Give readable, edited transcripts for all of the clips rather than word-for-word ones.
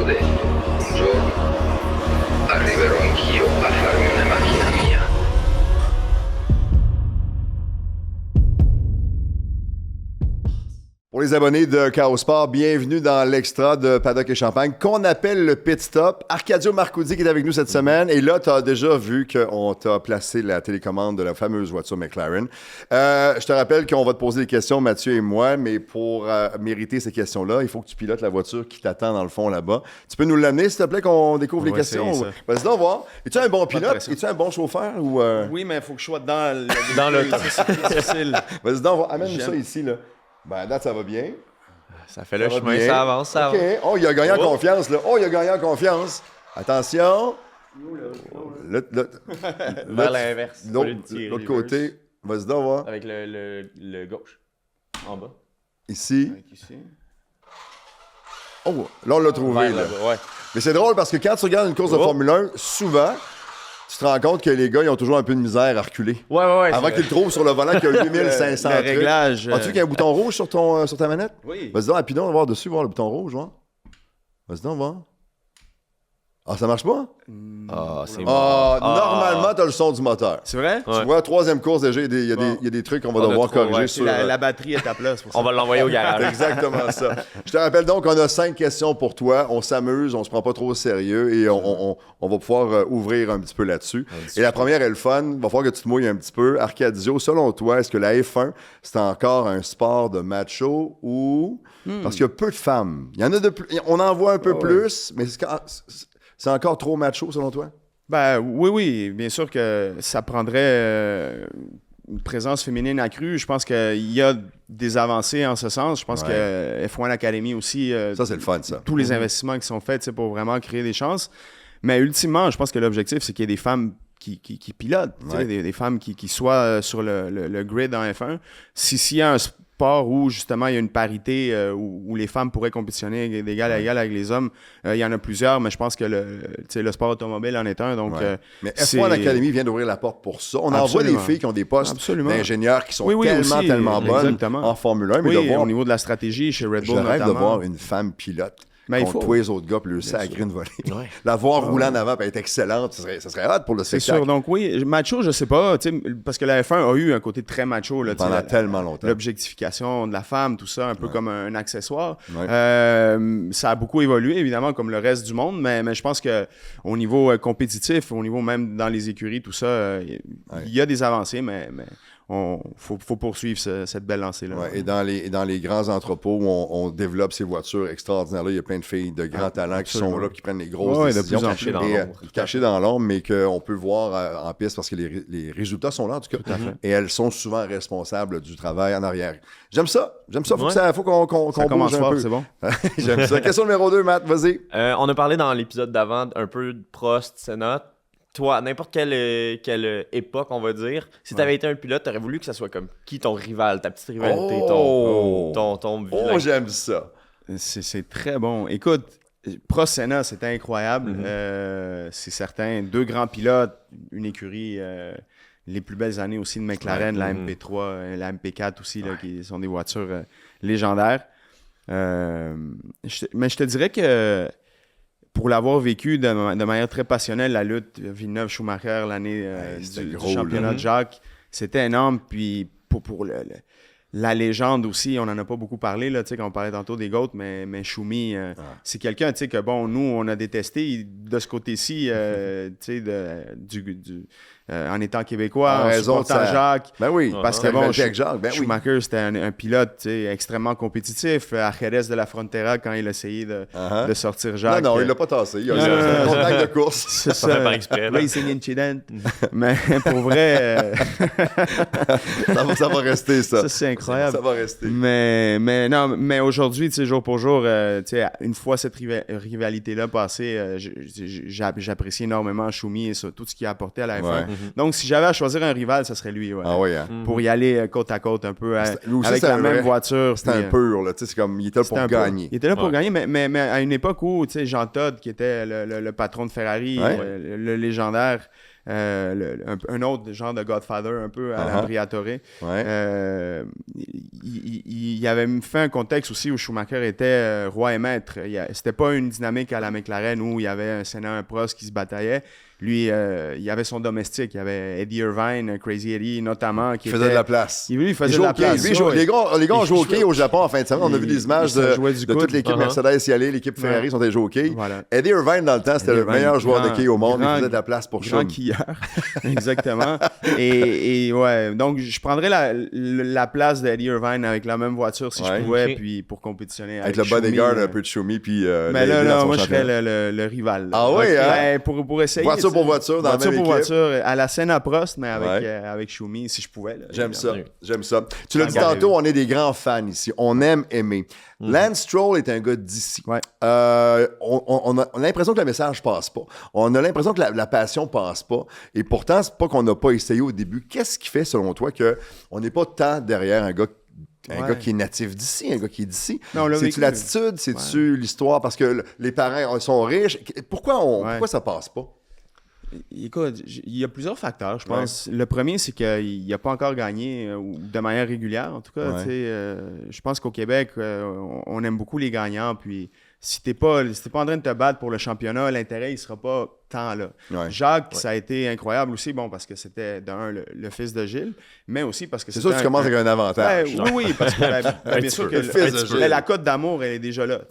code, un giorno arriverò anch'io a farmi una macchina mia. Pour les abonnés de Chaos Sport, bienvenue dans l'extra de Paddock et Champagne qu'on appelle le Pit Stop. Arcadio Marcoudi qui est avec nous cette semaine. Et là, tu as déjà vu qu'on t'a placé la télécommande de la fameuse voiture McLaren. Je te rappelle qu'on va te poser des questions, Mathieu et moi, mais pour mériter ces questions-là, il faut que tu pilotes la voiture qui t'attend dans le fond là-bas. Tu peux nous l'amener, s'il te plaît, qu'on découvre les questions? Vas-y donc voir. Es-tu un bon pilote? Es-tu un bon chauffeur? Ou Oui, mais il faut que je sois dans le temps. C'est difficile. Vas-y donc voir. Amène-nous ça ici, là. Ben, à date, ça va bien. Ça fait le chemin, ça avance, ça avance. OK. Oh, il a gagné en confiance, là. Oh, il a gagné en confiance. Attention. Vers l'inverse. L'autre côté. Vas-y donc voir. Avec le gauche. En bas. Ici. Ici. Oh, là, on l'a trouvé, là. Ouais. Mais c'est drôle parce que quand tu regardes une course de Formule 1, souvent, tu te rends compte que les gars, ils ont toujours un peu de misère à reculer. Ouais. Avant qu'ils le trouvent sur le volant qu'il y a 8500 le réglage. As-tu vu qu'il y a un bouton rouge sur ta manette? Oui. Vas-y donc, rapidement, on va voir dessus, voir le bouton rouge, voir. Vas-y donc, voir. Ah, ça marche pas? Ah, c'est Normalement, t'as le son du moteur. C'est vrai? Tu vois, troisième course, déjà, il y a des trucs qu'on va devoir corriger sur... La batterie est à plat, c'est pour ça. On va l'envoyer au garage. Exactement ça. Je te rappelle donc qu'on a 5 questions pour toi. On s'amuse, on se prend pas trop au sérieux et on va pouvoir ouvrir un petit peu là-dessus. Et la première est le fun. Il va falloir que tu te mouilles un petit peu. Arcadio, selon toi, est-ce que la F1, c'est encore un sport de macho ou... Parce qu'il y a peu de femmes. Il y en a on en voit un peu plus, mais c'est encore trop macho, selon toi? Ben oui, bien sûr que ça prendrait une présence féminine accrue. Je pense qu'il y a des avancées en ce sens. Je pense que F1 Academy aussi... ça, c'est le fun, ça. Tous les investissements qui sont faits pour vraiment créer des chances. Mais ultimement, je pense que l'objectif, c'est qu'il y ait des femmes qui pilotent, des femmes qui soient sur le grid en F1. S'il y a un sport où, justement, il y a une parité où les femmes pourraient compétitionner d'égal à égal avec les hommes, il y en a plusieurs, mais je pense que le sport automobile en est un. Donc, mais F1 Academy vient d'ouvrir la porte pour ça. On en voit des filles qui ont des postes d'ingénieurs qui sont tellement bonnes en Formule 1. Mais au niveau de la stratégie, chez Red Bull notamment. Je rêve de voir une femme pilote. Mais contre tous les autres gars, puis le sacré une volée. La voir rouler en avant, puis être excellente, ça serait hot pour le spectacle. C'est sûr. Donc oui, macho, je sais pas, parce que la F1 a eu un côté très macho. Là, pendant tellement longtemps. L'objectification de la femme, tout ça, un peu comme un accessoire. Ça a beaucoup évolué, évidemment, comme le reste du monde, mais je pense qu'au niveau compétitif, au niveau même dans les écuries, tout ça, il y a des avancées, mais faut poursuivre cette belle lancée-là. Ouais, et dans les grands entrepôts où on développe ces voitures extraordinaires-là, il y a plein de filles de grands talents qui sont là, qui prennent les grosses décisions. Cachées dans l'ombre, mais qu'on peut voir en piste parce que les résultats sont là, en tout cas. Et elles sont souvent responsables du travail en arrière. J'aime ça. Faut qu'on commence bouge un fort, peu. c'est bon. J'aime ça. Question numéro 2, Matt, vas-y. On a parlé dans l'épisode d'avant un peu de Prost, Senna. Toi, à n'importe quelle époque, on va dire, si tu avais été un pilote, tu aurais voulu que ça soit comme qui ton rival, ta petite rivalité, ton vilain. Oh, j'aime ça. C'est très bon. Écoute, Prost Senna, c'était incroyable. C'est certain. 2 grands pilotes, une écurie, les plus belles années aussi de McLaren, la MP3, la MP4 aussi, là, qui sont des voitures légendaires. Mais je te dirais que pour l'avoir vécu de manière très passionnelle, la lutte Villeneuve-Schumacher, l'année du championnat de Jacques, c'était énorme. Puis pour la légende aussi, on n'en a pas beaucoup parlé, là, quand on parlait tantôt des GOAT, mais Schumi, c'est quelqu'un que, bon, nous, on a détesté de ce côté-ci, en étant québécois, en supportant Jacques. Ben oui, parce que bon, Jacques, Schumacher, c'était un pilote extrêmement compétitif. À Jerez de la Frontera, quand il a essayé de sortir Jacques. Non, il l'a pas tassé. Il a un contact de course. C'est ça. Fait par exprès. Racing incident. Mais pour vrai... ça va rester, ça. Ça, c'est incroyable. Ça va rester. Mais aujourd'hui, jour pour jour, une fois cette rivalité-là passée, j'apprécie énormément Schumi et tout ce qu'il a apporté à la F1. Donc, si j'avais à choisir un rival, ça serait lui. Ah oui, hein? Pour y aller côte à côte un peu avec la même voiture. C'était un pur, là. C'est comme, il était là pour gagner. Il était là pour gagner, mais à une époque où Jean Todt, qui était le patron de Ferrari, le légendaire, un autre genre de Godfather, un peu à la Briatore. Ouais. Il avait fait un contexte aussi où Schumacher était roi et maître. C'était pas une dynamique à la McLaren où il y avait un Senna, un Prost qui se bataillait. Lui, il y avait son domestique. Il y avait Eddie Irvine, Crazy Eddie notamment. Qui faisait de la place. Lui, il faisait de la place. Les gars ont joué au hockey au Japon en fin de semaine. On a vu des images de toute l'équipe Mercedes y aller. L'équipe Ferrari sont allés jouer au hockey. Voilà. Eddie Irvine, dans le temps, c'était le meilleur joueur de hockey au monde. Il faisait de la place pour Schum. Exactement. et ouais, donc je prendrais la place d'Eddie Irvine avec la même voiture si je pouvais, puis pour compétitionner avec le bodyguard un peu de Schumi. Mais là, moi, je serais le rival. Ah oui, hein? Pour essayer. Voiture pour voiture dans la même équipe. Voiture à la Senna Prost, mais avec Schumi, si je pouvais. Là, j'aime ça. Tu l'as dit tantôt, on est des grands fans ici. On aime aimer. Lance Stroll est un gars d'ici. Ouais. On a l'impression que le message passe pas. On a l'impression que la passion passe pas. Et pourtant, c'est pas qu'on n'a pas essayé au début. Qu'est-ce qui fait, selon toi, qu'on n'est pas tant derrière un gars qui est natif d'ici, un gars qui est d'ici? C'est-tu l'attitude? C'est-tu l'histoire? Parce que les parents sont riches. Pourquoi ça passe pas? Écoute, il y a plusieurs facteurs, je pense. Le premier, c'est qu'il n'a pas encore gagné de manière régulière. En tout cas, je pense qu'au Québec, on aime beaucoup les gagnants. Puis si t'es pas en train de te battre pour le championnat, l'intérêt, il sera pas tant là. Ouais. Jacques, ça a été incroyable aussi, parce que c'était le fils de Gilles, mais aussi parce que c'est sûr que tu commences avec un avantage. Oui, parce que bien sûr que la cote d'amour, elle est déjà là,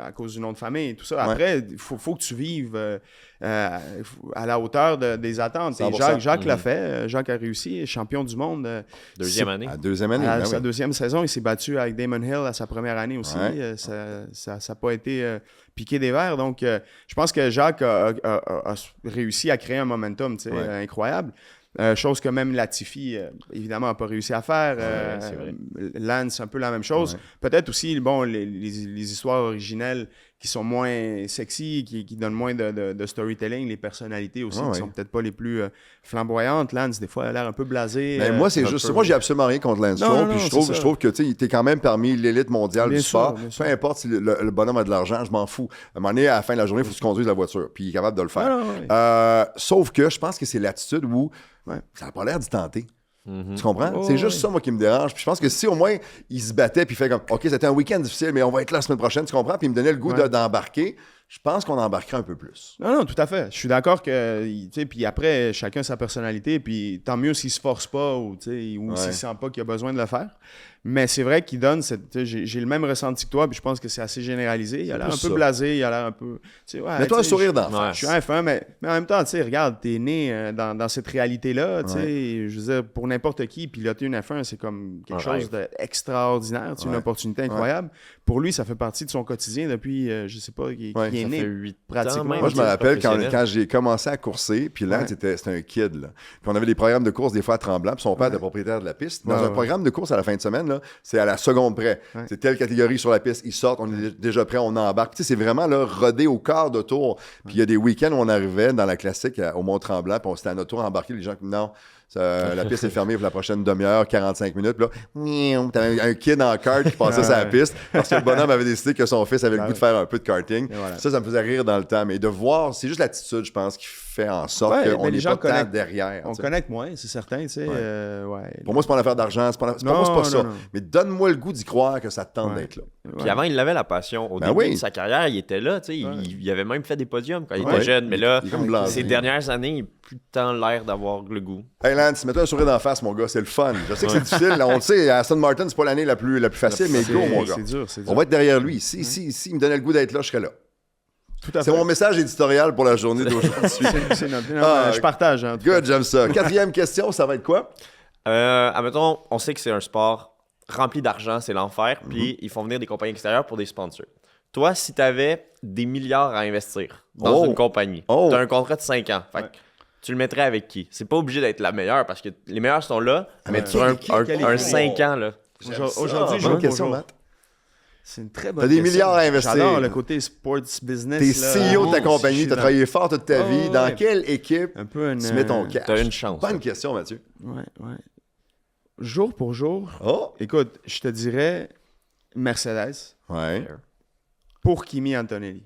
à cause du nom de famille et tout ça. Après, il faut que tu vives à la hauteur des attentes. Et Jacques l'a fait. Jacques a réussi, champion du monde. Deuxième année. À sa deuxième saison, il s'est battu avec Damon Hill à sa première année aussi. Ouais. Ça n'a pas été piqué des verres. Donc, je pense que Jacques a réussi à créer un momentum incroyable. Chose que même Latifi, évidemment, n'a pas réussi à faire. Lance, un peu la même chose. Ouais. Peut-être aussi, les histoires originelles qui sont moins sexy, qui donnent moins de storytelling, les personnalités aussi, qui sont peut-être pas les plus flamboyantes. Lance, des fois, elle a l'air un peu blasé. Mais moi, c'est juste moi, j'ai absolument rien contre Lance Stroll. Puis je trouve que tu es quand même parmi l'élite mondiale du sport. Peu importe si le bonhomme a de l'argent, je m'en fous. À un moment donné, à la fin de la journée, il faut que tu conduises la voiture. Puis il est capable de le faire. Sauf que je pense que c'est l'attitude où ça n'a pas l'air d'y tenter. Tu comprends? C'est juste ça, moi, qui me dérange. Puis je pense que si au moins il se battait puis il fait comme OK, c'était un week-end difficile, mais on va être là la semaine prochaine, tu comprends? Puis il me donnait le goût d'embarquer. Je pense qu'on embarquerait un peu plus. Non, tout à fait. Je suis d'accord que, tu sais, puis après, chacun sa personnalité, puis tant mieux s'il se force pas ou s'il sent pas qu'il a besoin de le faire. Mais c'est vrai qu'il donne j'ai le même ressenti que toi, puis je pense que c'est assez généralisé. Il a l'air un peu blasé, il a l'air un peu... mais toi, un sourire d'enfant. Je suis un fan, mais en même temps, tu sais, regarde, t'es né dans cette réalité-là, tu sais, je veux dire, pour n'importe qui, piloter une F1, c'est comme quelque chose d'extraordinaire, une opportunité incroyable. Pour lui, ça fait partie de son quotidien depuis, je sais pas, qui est né. 8 pratiquement. Moi, je me rappelle quand j'ai commencé à courser, puis là, c'était un kid, là. Puis on avait des programmes de course des fois à Tremblant, puis son père était propriétaire de la piste. Dans un programme de course à la fin de semaine, là, c'est à la seconde près. C'est telle catégorie sur la piste, ils sortent, on est déjà prêt, on embarque. Tu sais, c'est vraiment là, rodé au quart de tour. Puis il y a des week-ends où on arrivait dans la classique au Mont-Tremblant, puis on s'était à notre tour embarqué, les gens qui non. La piste est fermée pour la prochaine demi-heure, 45 minutes. Puis là, t'avais un kid en kart qui passait sur la piste parce que le bonhomme avait décidé que son fils avait le goût de faire un peu de karting. Voilà. Ça me faisait rire dans le temps. Mais de voir, c'est juste l'attitude, je pense, qui fait en sorte qu'on n'est pas tant derrière. On connecte moins, c'est certain. Tu sais, Pour moi, c'est pas une affaire d'argent. Pour moi, c'est pas ça. Mais donne-moi le goût d'y croire que ça te tente d'être là. Puis avant, il avait la passion. Au début de sa carrière, il était là. Il avait même fait des podiums quand il était jeune. Mais là, ces dernières années, il n'a plus tant l'air d'avoir le goût. Hey Lance, mets-toi un sourire d'en face, mon gars. C'est le fun. Je sais que c'est difficile. Là, on le sait, Aston Martin, c'est pas l'année la plus facile, mais go, mon gars. C'est dur. On va être derrière lui. Si il me donnait le goût d'être là, je serais là. C'est mon message éditorial pour la journée d'aujourd'hui. Je partage. Hein, good, j'aime ça. Quatrième question, ça va être quoi? Admettons, on sait que c'est un sport rempli d'argent, c'est l'enfer, puis ils font venir des compagnies extérieures pour des sponsors. Toi, si tu avais des milliards à investir dans une compagnie, tu as un contrat de 5 ans, fait que tu le mettrais avec qui? C'est pas obligé d'être la meilleure, parce que les meilleurs sont là, mais tu as un 5 ans. Là. Aujourd'hui, j'ai une question, Matt. C'est une très bonne question. T'as des milliards à investir. J'adore le côté sports business. T'es CEO de ta compagnie, t'as travaillé fort toute ta vie. Dans quelle équipe tu mets ton cash? T'as une chance. Bonne question, Mathieu. Ouais. Jour pour jour, écoute, je te dirais Mercedes pour Kimi Antonelli.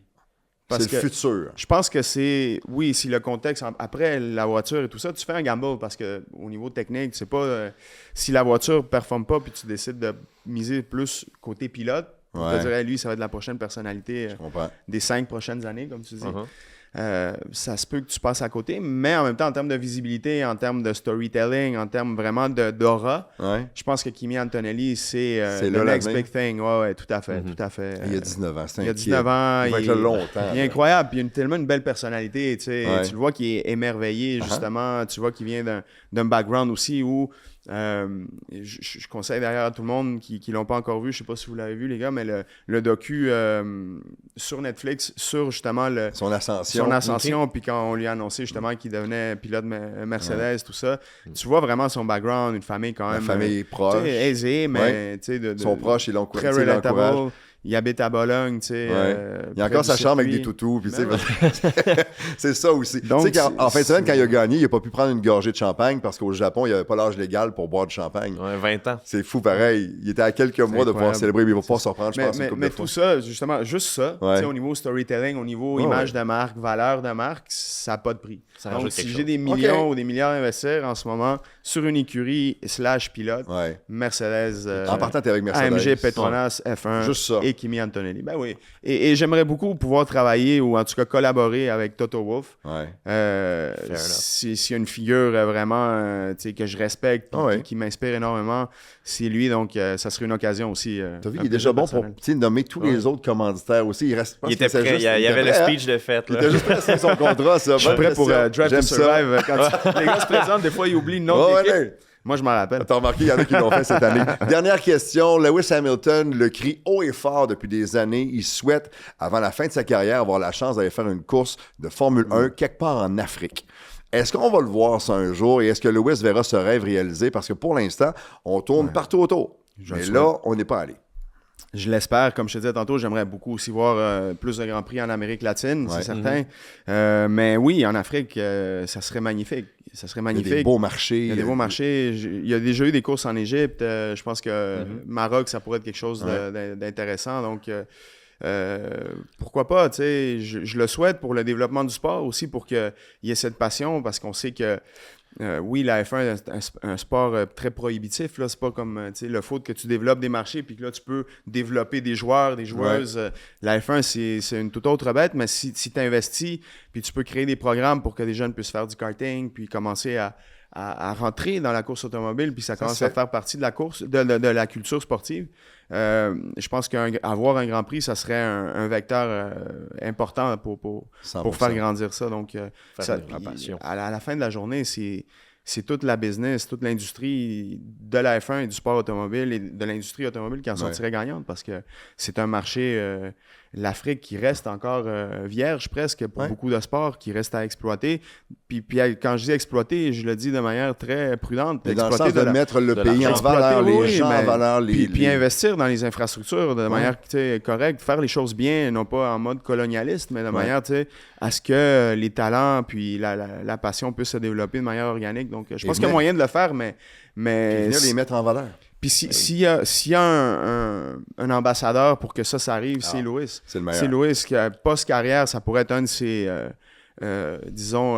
C'est le futur. Je pense que c'est... Oui, si le contexte... Après la voiture et tout ça, tu fais un gamble parce que au niveau technique, c'est pas... si la voiture ne performe pas puis tu décides de miser plus côté pilote, tu te dirais, lui, ça va être la prochaine personnalité des 5 prochaines années, comme tu dis. Ça se peut que tu passes à côté, mais en même temps, en termes de visibilité, en termes de storytelling, en termes vraiment d'aura, je pense que Kimi Antonelli, c'est le next big thing. Ouais, tout à fait, tout à fait. Il y a 19 ans, c'est un Il y a 19 ans. Il va être là longtemps. Il est incroyable, puis il a tellement une belle personnalité, tu sais. Tu le vois qu'il est émerveillé, justement. Tu vois qu'il vient d'un background aussi où... je conseille d'ailleurs à tout le monde qui l'ont pas encore vu, je sais pas si vous l'avez vu les gars, mais le docu sur Netflix sur justement son ascension, puis quand on lui a annoncé justement qu'il devenait pilote Mercedes, tout ça, tu vois vraiment son background, une famille quand même famille proche, aisée, mais tu sais son proche, ils l'ont très relatable. Il habite à Bologne, tu sais. Il a encore sa chambre avec des toutous, puis c'est ça aussi. Tu sais qu'en fin de semaine, quand il a gagné, il n'a pas pu prendre une gorgée de champagne parce qu'au Japon, il n'y avait pas l'âge légal pour boire du champagne. 20 ans. C'est fou, pareil. Il était à quelques mois de pouvoir célébrer, mais il ne va pas se reprendre, je pense, une couple de fois. Mais tout ça, justement, juste ça, tu sais, au niveau storytelling, au niveau image de marque, valeur de marque, ça n'a pas de prix. Donc, si j'ai des millions ou des milliards à investir en ce moment sur une écurie / pilote, Mercedes, en partant, t'es avec Mercedes. AMG, Petronas, F1 juste ça. Et Kimi Antonelli. Ben oui. Et j'aimerais beaucoup pouvoir travailler ou en tout cas collaborer avec Toto Wolff. S'il y a une figure vraiment que je respecte qui m'inspire énormément, c'est lui. Donc, ça serait une occasion aussi. T'as vu, il est déjà bon pour nommer tous les autres commanditaires aussi. Il était prêt. Il y avait le speech de fête. Il était juste prêt à signer son contrat. Je suis prêt pour Drive to Survive. Quand les gars se présentent, des fois, ils oublient le nom de l'équipe. Moi, je m'en rappelle. T'as remarqué, il y en a qui l'ont fait cette année. Dernière question. Lewis Hamilton le crie haut et fort depuis des années. Il souhaite, avant la fin de sa carrière, avoir la chance d'aller faire une course de Formule 1 quelque part en Afrique. Est-ce qu'on va le voir ça un jour et est-ce que Lewis verra ce rêve réalisé? Parce que pour l'instant, on tourne partout autour. Mais là, on n'est pas allé. Je l'espère. Comme je te disais tantôt, j'aimerais beaucoup aussi voir plus de Grands Prix en Amérique latine, c'est certain. Mais oui, en Afrique, ça serait magnifique. Ça serait magnifique. Il y a des beaux marchés. Il y a des beaux marchés. Il y a déjà eu des courses en Égypte. Je pense que Maroc, ça pourrait être quelque chose d'intéressant. Donc, pourquoi pas, tu sais, je le souhaite pour le développement du sport aussi, pour qu'il y ait cette passion, parce qu'on sait que oui, la F1 est un sport très prohibitif. Là. C'est pas comme le foot que tu développes des marchés puis que là, tu peux développer des joueurs, des joueuses. La F1, c'est une toute autre bête, mais si tu investis puis tu peux créer des programmes pour que des jeunes puissent faire du karting puis commencer à rentrer dans la course automobile puis ça commence à faire partie de la course, de la culture sportive. Je pense qu'avoir un Grand Prix, ça serait un vecteur important pour faire grandir ça. Donc, à la fin de la journée, c'est toute la business, toute l'industrie de la F1 et du sport automobile et de l'industrie automobile qui en sortirait gagnante parce que c'est un marché, l'Afrique qui reste encore vierge presque pour beaucoup de sports, qui reste à exploiter. Puis quand je dis exploiter, je le dis de manière très prudente. Mais dans le sens de mettre le pays en valeur, les gens en valeur. Puis investir dans les infrastructures de manière correcte, faire les choses bien, non pas en mode colonialiste, mais de manière à ce que les talents puis la passion puissent se développer de manière organique. Donc, je pense qu'il y a moyen de le faire, mais venir les mettre en valeur. Puis s'il y a un ambassadeur pour que ça arrive, c'est Lewis. C'est le meilleur. C'est Lewis qui, post-carrière, ça pourrait être un de ses... disons...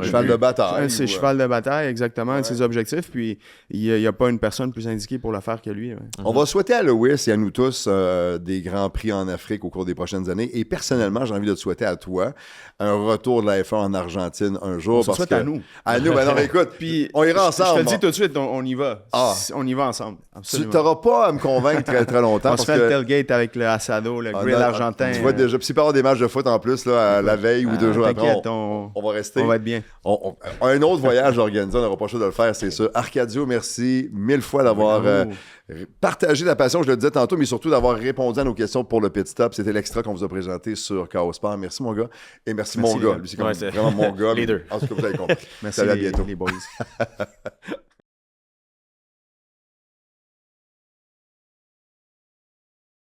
cheval de bataille. Un de ses chevals de bataille, exactement, un de ses objectifs. Puis il n'y a pas une personne plus indiquée pour le faire que lui. On va souhaiter à Lewis et à nous tous des grands prix en Afrique au cours des prochaines années. Et personnellement, j'ai envie de te souhaiter à toi un retour de la F1 en Argentine un jour. On souhaite à nous. À nous, ben non, écoute, puis on ira ensemble. Je te dis tout de suite, on y va. On y va ensemble. Absolument. Tu n'auras pas à me convaincre très, très longtemps. On se fait le tailgate avec le asado, le grill argentin. Tu vois déjà, puis s'il peut y avoir des matchs de foot en plus, là, la veille ou 2 jours après, on va rester. On va être bien. Un autre voyage organisé, on n'aura pas le choix de le faire, c'est sûr. Arcadio, merci 1000 fois d'avoir partagé la passion, je le disais tantôt, mais surtout d'avoir répondu à nos questions pour le pit stop. C'était l'extra qu'on vous a présenté sur Chaos Sport. Merci mon gars. Et merci mon gars. Lui, c'est vraiment mon gars. Les deux. En tout cas, vous avez compris. Merci à bientôt. les boys.